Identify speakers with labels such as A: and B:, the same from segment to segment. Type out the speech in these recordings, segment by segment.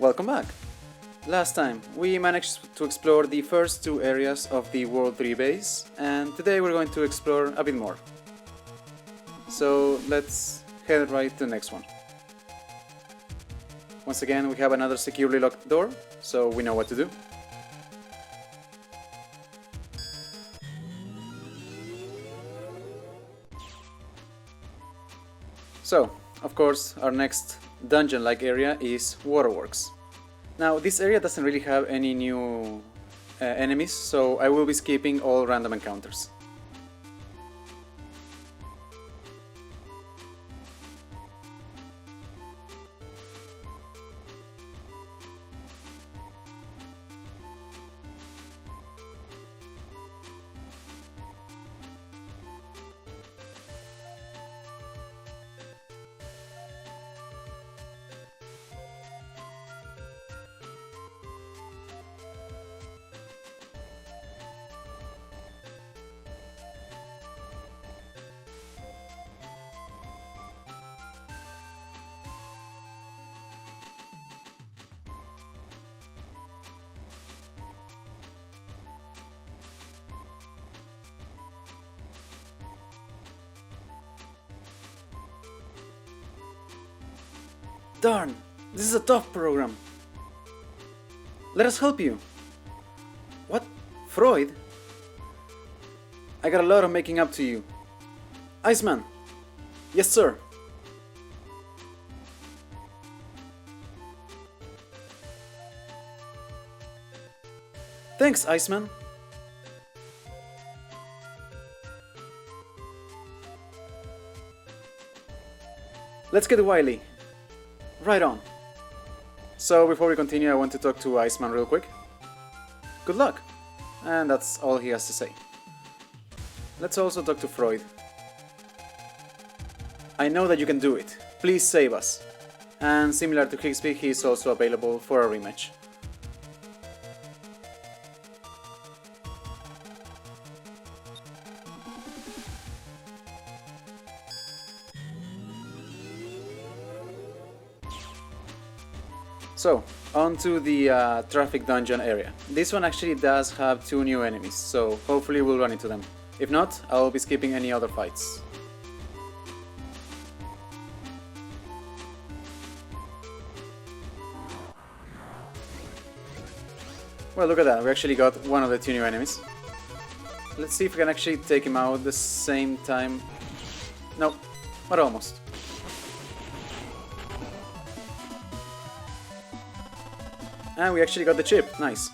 A: Welcome back! Last time we managed to explore the first two areas of the World 3 base, and today we're going to explore a bit more. So let's head right to the next one. Once again we have another securely locked door, so we know what to do. So, of course, our next dungeon-like area is Waterworks. Now, this area doesn't really have any new enemies, so I will be skipping all random encounters. Darn, this is a tough program. Let us help you. What? Freud? I got a lot of making up to you. Iceman. Yes, sir. Thanks, Iceman. Let's get wily. Right on. So before we continue, I want to talk to Iceman real quick. Good luck! And that's all he has to say. Let's also talk to Freud. I know that you can do it. Please save us. And similar to Higsby, he is also available for a rematch. So, on to the traffic dungeon area. This one actually does have two new enemies, so hopefully we'll run into them. If not, I'll be skipping any other fights. Well, look at that, we actually got one of the two new enemies. Let's see if we can actually take him out at the same time. No, but almost. And we actually got the chip, nice.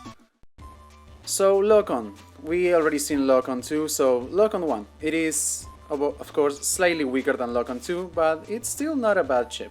A: So, Lock-On. We already seen Lock-On 2, so Lock-On 1. It is, of course, slightly weaker than Lock-On 2, but it's still not a bad chip.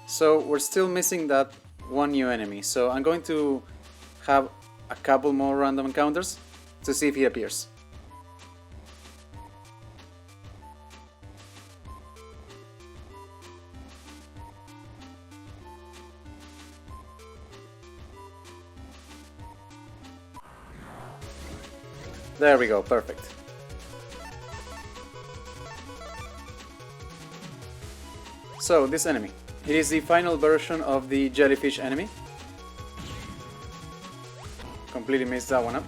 A: So we're still missing that one new enemy, so I'm going to have a couple more random encounters to see if he appears. There we go, perfect. So, this enemy. It is the final version of the jellyfish enemy. Completely missed that one up.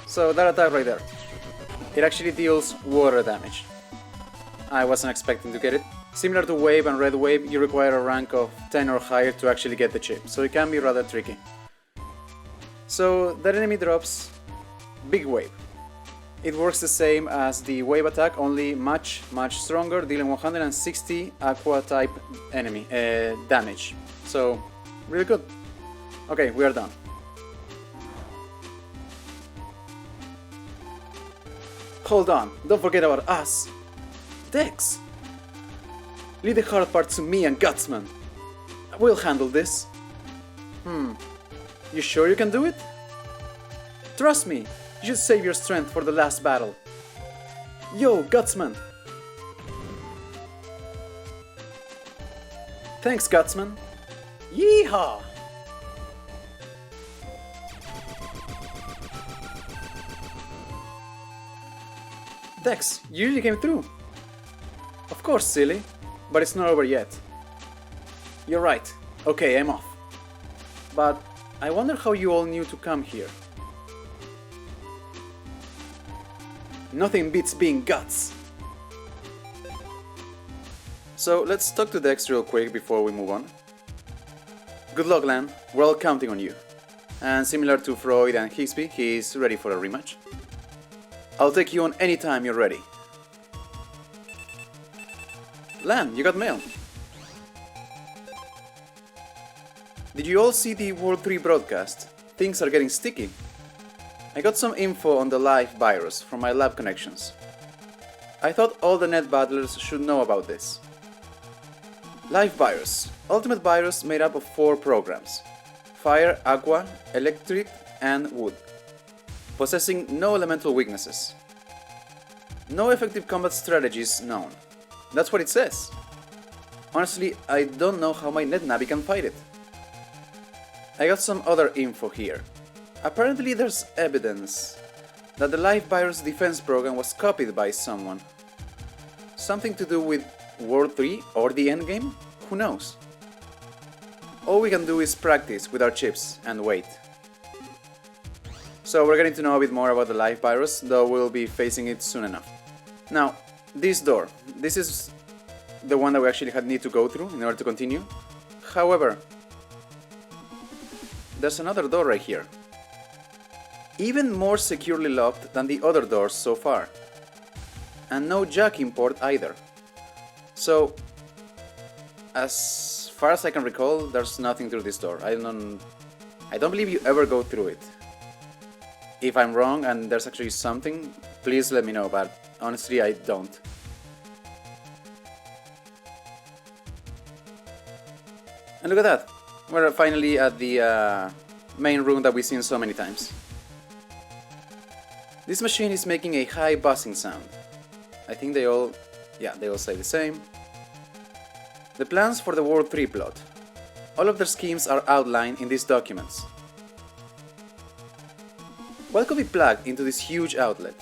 A: So that attack right there, it actually deals water damage. I wasn't expecting to get it. Similar to Wave and Red Wave, you require a rank of 10 or higher to actually get the chip, so it can be rather tricky. So that enemy drops Big Wave. It works the same as the wave attack, only much stronger, dealing 160 aqua type enemy damage. So, really good. Okay, we are done. Hold on, don't forget about us. Dex! Leave the hard part to me and Gutsman. We'll handle this. You sure you can do it? Trust me, you should save your strength for the last battle. Yo, Gutsman! Thanks, Gutsman. Yeehaw! Dex, you really came through. Of course, silly, but it's not over yet. You're right. Okay, I'm off. But I wonder how you all knew to come here. Nothing beats being Guts. So let's talk to Dex real quick before we move on. Good luck, Lan. We're all counting on you. And similar to Freud and Hixby, he's ready for a rematch. I'll take you on anytime you're ready. Lan, you got mail. Did you all see the World 3 broadcast? Things are getting sticky. I got some info on the live virus from my lab connections. I thought all the net battlers should know about this. Live virus. Ultimate virus made up of 4 programs. Fire, Aqua, Electric, and Wood. Possessing no elemental weaknesses. No effective combat strategies known. That's what it says. Honestly, I don't know how my NetNavi can fight it. I got some other info here. Apparently there's evidence that the live virus defense program was copied by someone. Something to do with World 3 or the endgame? Who knows? All we can do is practice with our chips and wait. So we're getting to know a bit more about the live virus, though we'll be facing it soon enough. Now, this door. This is the one that we actually need to go through in order to continue. However, there's another door right here. Even more securely locked than the other doors so far. And no jacking port either. So, as far as I can recall, there's nothing through this door. I don't believe you ever go through it. If I'm wrong and there's actually something, please let me know, but honestly I don't. And look at that, we're finally at the main room that we've seen so many times. This machine is making a high buzzing sound. I think they all say the same. The plans for the World 3 plot. All of their schemes are outlined in these documents. What could be plugged into this huge outlet?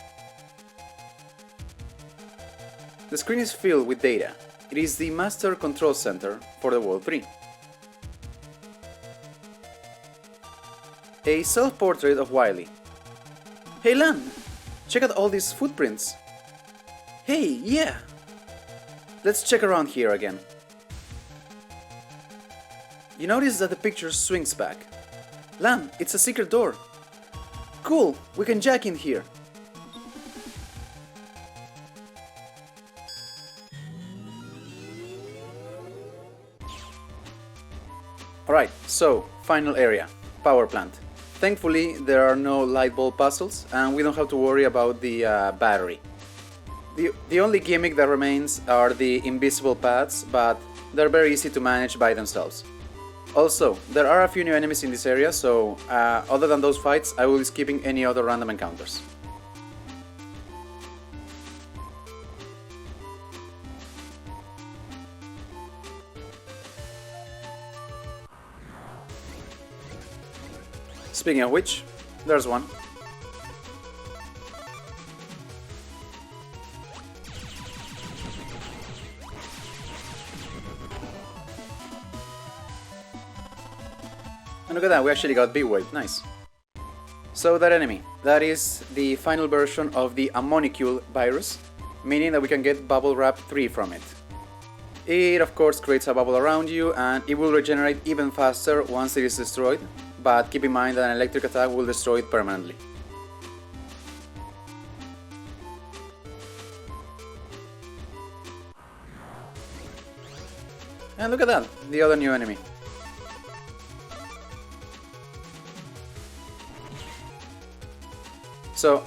A: The screen is filled with data. It is the master control center for the World 3. A self-portrait of Wily. Hey Lan, check out all these footprints. Hey, yeah. Let's check around here again. You notice that the picture swings back. Lan, it's a secret door. Cool, we can jack in here. Alright, so, final area. Power plant. Thankfully, there are no light bulb puzzles, and we don't have to worry about the battery. The only gimmick that remains are the invisible paths, but they're very easy to manage by themselves. Also, there are a few new enemies in this area, so other than those fights, I will be skipping any other random encounters. Speaking of which, there's one. And look at that, we actually got B-Wave, nice. So that enemy, that is the final version of the Ammonicule virus, meaning that we can get Bubble Wrap 3 from it. It of course creates a bubble around you and it will regenerate even faster once it is destroyed, but keep in mind that an electric attack will destroy it permanently. And look at that, the other new enemy. So,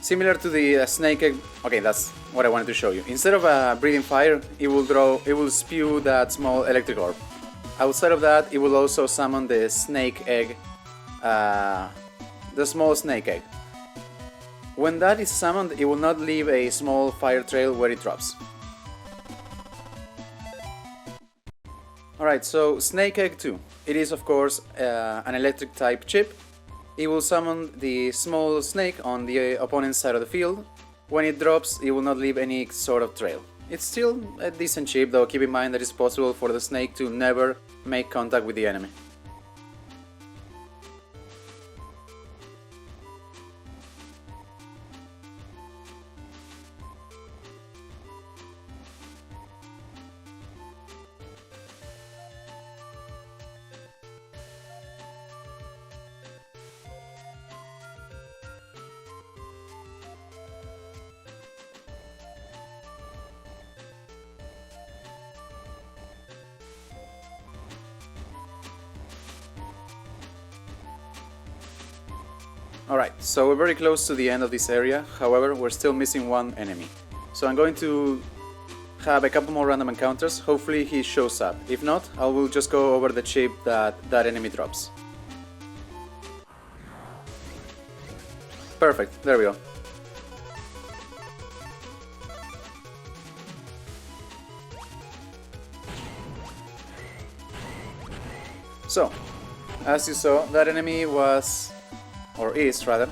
A: similar to the snake egg, okay, that's what I wanted to show you. Instead of breathing fire, it will spew that small electric orb. Outside of that, it will also summon the snake egg, the small snake egg. When that is summoned, it will not leave a small fire trail where it drops. Alright, so Snake Egg 2. It is of course an electric type chip. It will summon the small snake on the opponent's side of the field. When it drops, it will not leave any sort of trail. It's still a decent chip, though keep in mind that it's possible for the snake to never make contact with the enemy. Alright, so we're very close to the end of this area, however we're still missing one enemy. So I'm going to have a couple more random encounters, hopefully he shows up. If not, I will just go over the chip that enemy drops. Perfect, there we go. So, as you saw, that enemy was... or is rather.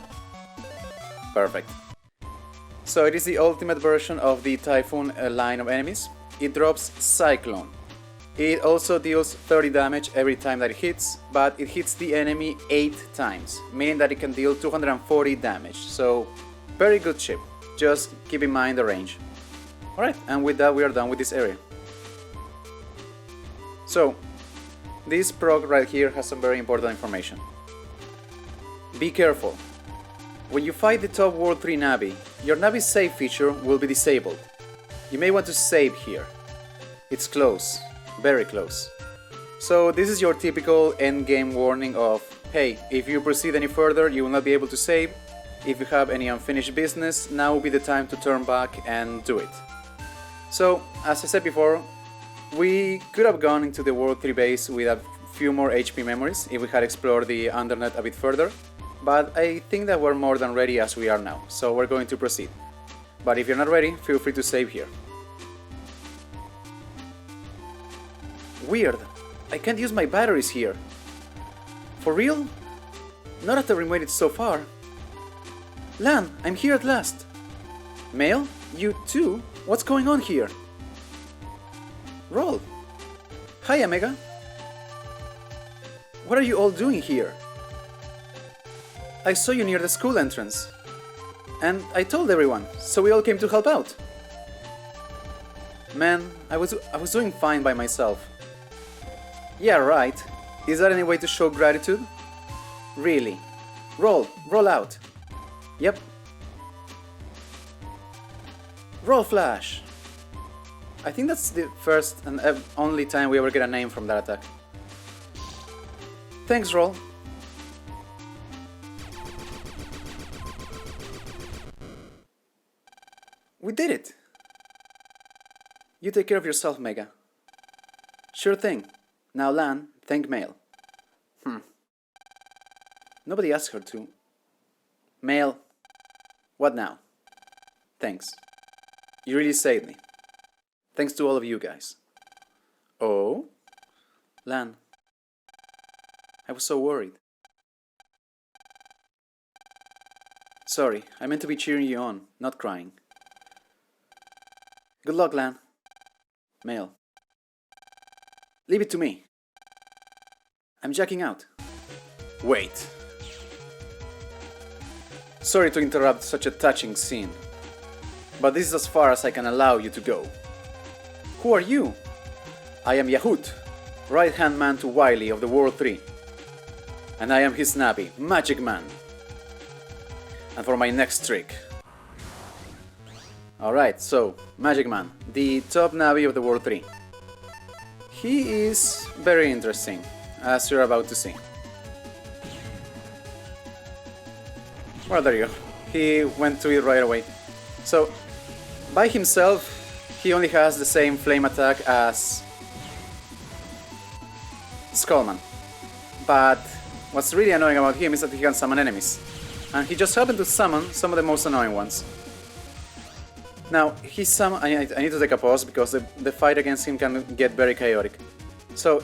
A: Perfect. So it is the ultimate version of the Typhoon line of enemies. It drops Cyclone. It also deals 30 damage every time that it hits, but it hits the enemy 8 times, meaning that it can deal 240 damage. So very good chip, just keep in mind the range. Alright, and with that we are done with this area. So, this proc right here has some very important information. Be careful. When you fight the top World 3 Navi, your Navi's save feature will be disabled. You may want to save here. It's close, very close. So this is your typical endgame warning of, hey, if you proceed any further you will not be able to save. If you have any unfinished business, now will be the time to turn back and do it. So, as I said before, we could have gone into the World 3 base with a few more HP memories if we had explored the Undernet a bit further. But I think that we're more than ready as we are now, so we're going to proceed. But if you're not ready, feel free to save here. Weird, I can't use my batteries here. For real? Not after we made it so far. Lan, I'm here at last. Mail? You too? What's going on here? Roll. Hi, Omega. What are you all doing here? I saw you near the school entrance. And I told everyone, so we all came to help out. Man, I was doing fine by myself. Yeah, right. Is that any way to show gratitude? Really? Roll out. Yep. Roll flash. I think that's the first and only time we ever get a name from that attack. Thanks, Roll. We did it! You take care of yourself, Mega. Sure thing. Now, Lan, thank Mail. Nobody asked her to. Mail. What now? Thanks. You really saved me. Thanks to all of you guys. Oh? Lan. I was so worried. Sorry, I meant to be cheering you on, not crying. Good luck, Lan. Mail. Leave it to me. I'm jacking out. Wait. Sorry to interrupt such a touching scene, but this is as far as I can allow you to go. Who are you? I am Yahut, right-hand man to Wily of the World 3. And I am his Navi, Magic Man. And for my next trick. Alright, so, Magic Man, the top Navi of the World 3. He is very interesting, as you're about to see. Well, there you go. He went to it right away. So, by himself, he only has the same flame attack as Skullman. But what's really annoying about him is that he can summon enemies. And he just happened to summon some of the most annoying ones. Now, I need to take a pause because the fight against him can get very chaotic. So,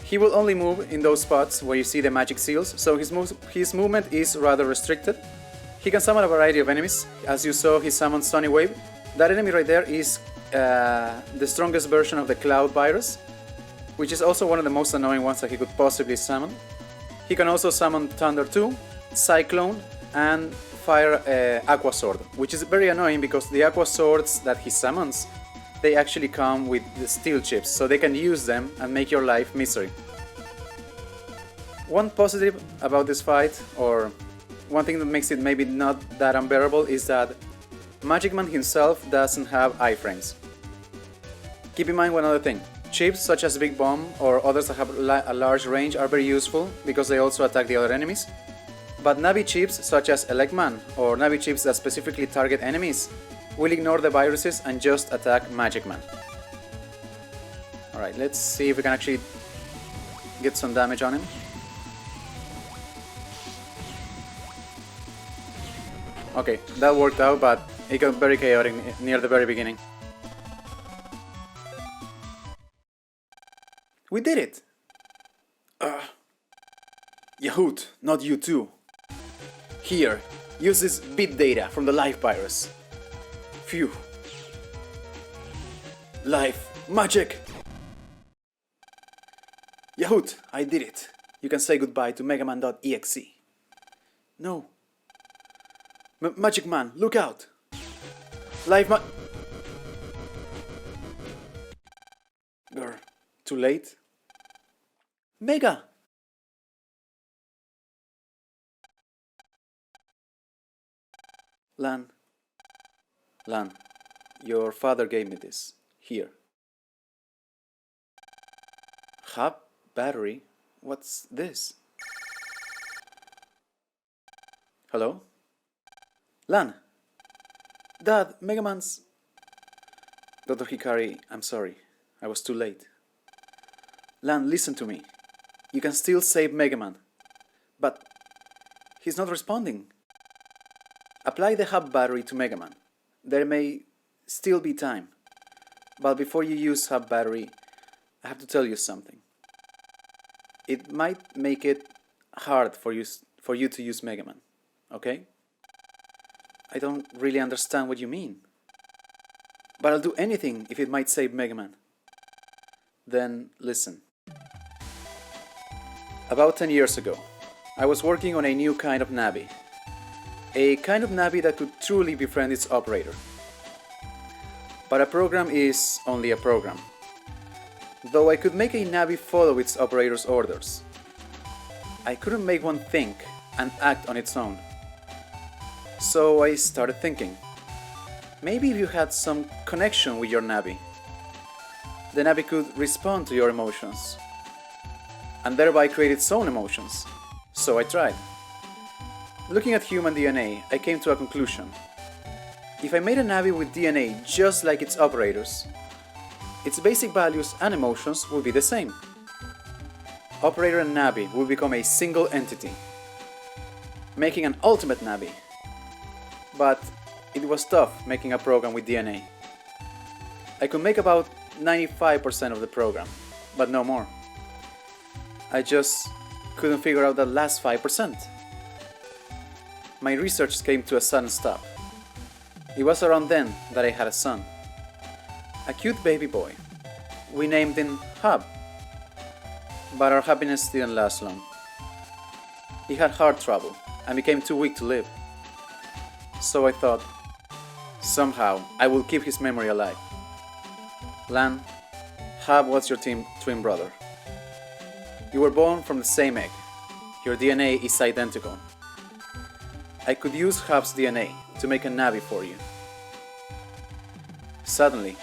A: he will only move in those spots where you see the magic seals, so his movement is rather restricted. He can summon a variety of enemies. As you saw, he summoned Sunny Wave. That enemy right there is the strongest version of the Cloud Virus, which is also one of the most annoying ones that he could possibly summon. He can also summon Thunder 2, Cyclone, and Fire Aqua Sword, which is very annoying because the Aqua Swords that he summons, they actually come with the steel chips, so they can use them and make your life misery. One positive about this fight, or one thing that makes it maybe not that unbearable, is that Magic Man himself doesn't have iframes. Keep in mind one other thing. Chips such as Big Bomb or others that have a large range are very useful because they also attack the other enemies. But Navi chips such as Electman or Navi chips that specifically target enemies will ignore the viruses and just attack Magic Man. Alright, let's see if we can actually get some damage on him. Okay, that worked out, but it got very chaotic near the very beginning. We did it! Yahoot, not you too. Here, use this bit data from the life virus. Phew. Life magic! Yahoot, I did it. You can say goodbye to Megaman.exe. No. Magic Man, look out! Life Grr, too late? Mega! Lan, your father gave me this. Here. Hub battery? What's this? Hello? Lan! Dad, Mega Man's... Dr. Hikari, I'm sorry. I was too late. Lan, listen to me. You can still save Mega Man. But... he's not responding. Apply the Hub battery to Mega Man. There may still be time. But before you use Hub battery, I have to tell you something. It might make it hard for you to use Mega Man. Okay? I don't really understand what you mean. But I'll do anything if it might save Mega Man. Then listen. About 10 years ago, I was working on a new kind of Navi. A kind of Navi that could truly befriend its operator. But a program is only a program. Though I could make a Navi follow its operator's orders, I couldn't make one think and act on its own. So I started thinking, maybe if you had some connection with your Navi, the Navi could respond to your emotions, and thereby create its own emotions. So I tried. Looking at human DNA, I came to a conclusion. If I made a Navi with DNA just like its operators, its basic values and emotions would be the same. Operator and Navi will become a single entity, making an ultimate Navi. But it was tough making a program with DNA. I could make about 95% of the program, but no more. I just couldn't figure out that last 5%. My research came to a sudden stop. It was around then that I had a son. A cute baby boy. We named him Hub. But our happiness didn't last long. He had heart trouble and became too weak to live. So I thought, somehow I will keep his memory alive. Lan, Hub was your twin brother. You were born from the same egg. Your DNA is identical. I could use Hub's DNA to make a Navi for you. Suddenly,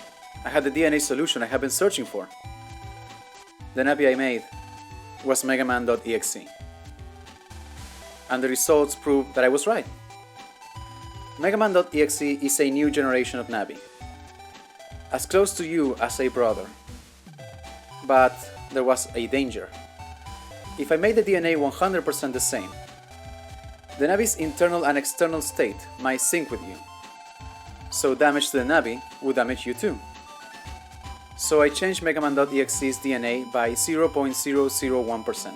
A: I had the DNA solution I have been searching for. The Navi I made was Megaman.exe. And the results prove that I was right. Megaman.exe is a new generation of Navi. As close to you as a brother. But there was a danger. If I made the DNA 100% the same, the Navi's internal and external state might sync with you. So damage to the Navi would damage you too. So I changed Megaman.exe's DNA by 0.001%.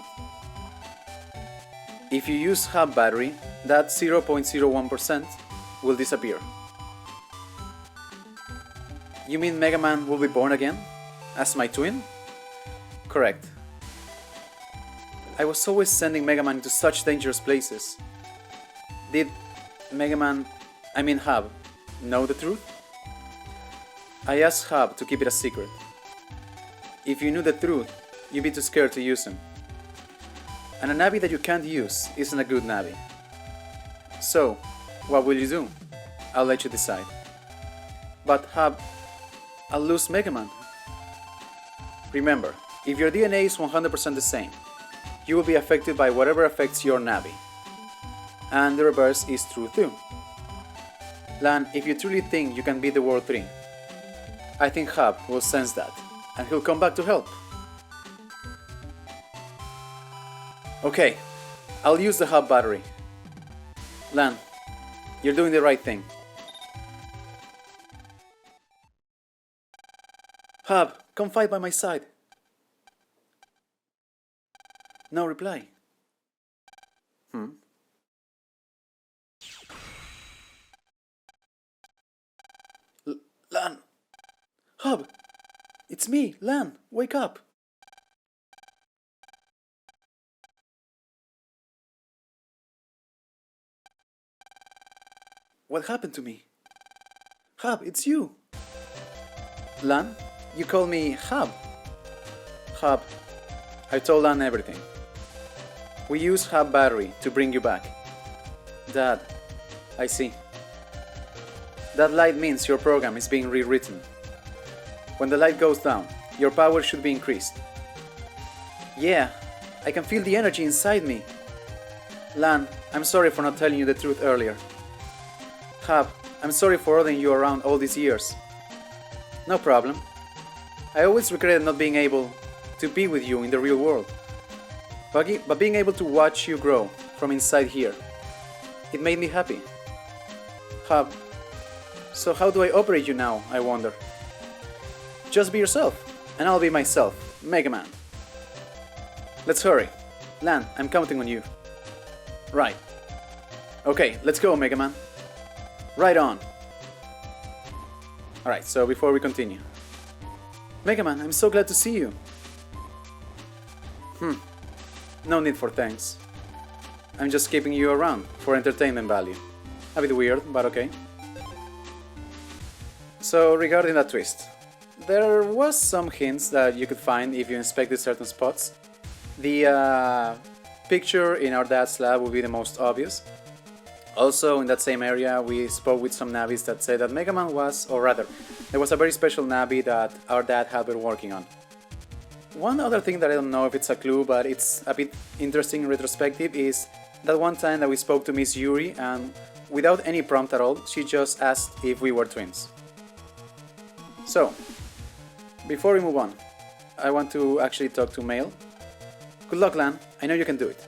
A: If you use Hub battery, that 0.01% will disappear. You mean Megaman will be born again? As my twin? Correct. I was always sending Megaman into such dangerous places. Did Hub, know the truth? I asked Hub to keep it a secret. If you knew the truth, you'd be too scared to use him. And a Navi that you can't use isn't a good Navi. So, what will you do? I'll let you decide. But Hub, I'll lose Megaman. Remember, if your DNA is 100% the same, you will be affected by whatever affects your Navi. And the reverse is true too. Lan, if you truly think you can beat the World 3, I think Hub will sense that, and he'll come back to help. Okay, I'll use the Hub battery. Lan, you're doing the right thing. Hub, come fight by my side. No reply. Lan! Hub! It's me, Lan! Wake up! What happened to me? Hub, it's you! Lan, you call me Hub. Hub, I told Lan everything. We use Hub battery to bring you back. Dad, I see. That light means your program is being rewritten. When the light goes down, your power should be increased. Yeah, I can feel the energy inside me. Lan, I'm sorry for not telling you the truth earlier. Hub, I'm sorry for ordering you around all these years. No problem. I always regretted not being able to be with you in the real world. But being able to watch you grow from inside here, it made me happy. Hub, so how do I operate you now, I wonder? Just be yourself, and I'll be myself, Megaman. Let's hurry. Lan, I'm counting on you. Right. Okay, let's go, Megaman. Right on. Alright, so before we continue. Megaman, I'm so glad to see you. No need for thanks. I'm just keeping you around for entertainment value. A bit weird, but okay. So, regarding that twist, there was some hints that you could find if you inspected certain spots. The picture in our dad's lab would be the most obvious. Also, in that same area, we spoke with some Navis that said that Megaman was, or rather, there was a very special Navi that our dad had been working on. One other thing that I don't know if it's a clue, but it's a bit interesting in retrospective, is that one time that we spoke to Miss Yuri, and without any prompt at all, she just asked if we were twins. So, before we move on, I want to actually talk to Mail. Good luck, Lan. I know you can do it.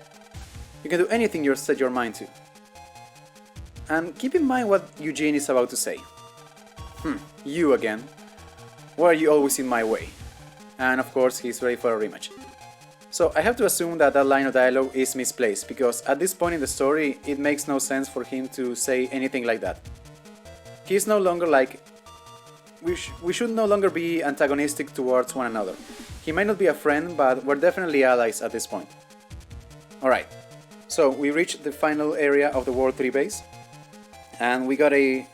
A: You can do anything you set your mind to. And keep in mind what Eugene is about to say. You again. Why are you always in my way? And of course, he's ready for a rematch. So I have to assume that that line of dialogue is misplaced, because at this point in the story, it makes no sense for him to say anything like that. He's no longer like... We should no longer be antagonistic towards one another. He might not be a friend, but we're definitely allies at this point. Alright, so we reached the final area of the World 3 base, and we got a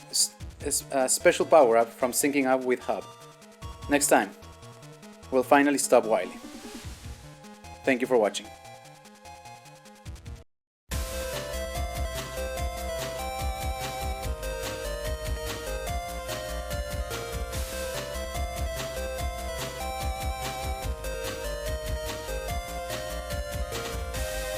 A: special power-up from syncing up with Hub. Next time, we'll finally stop Wily. Thank you for watching.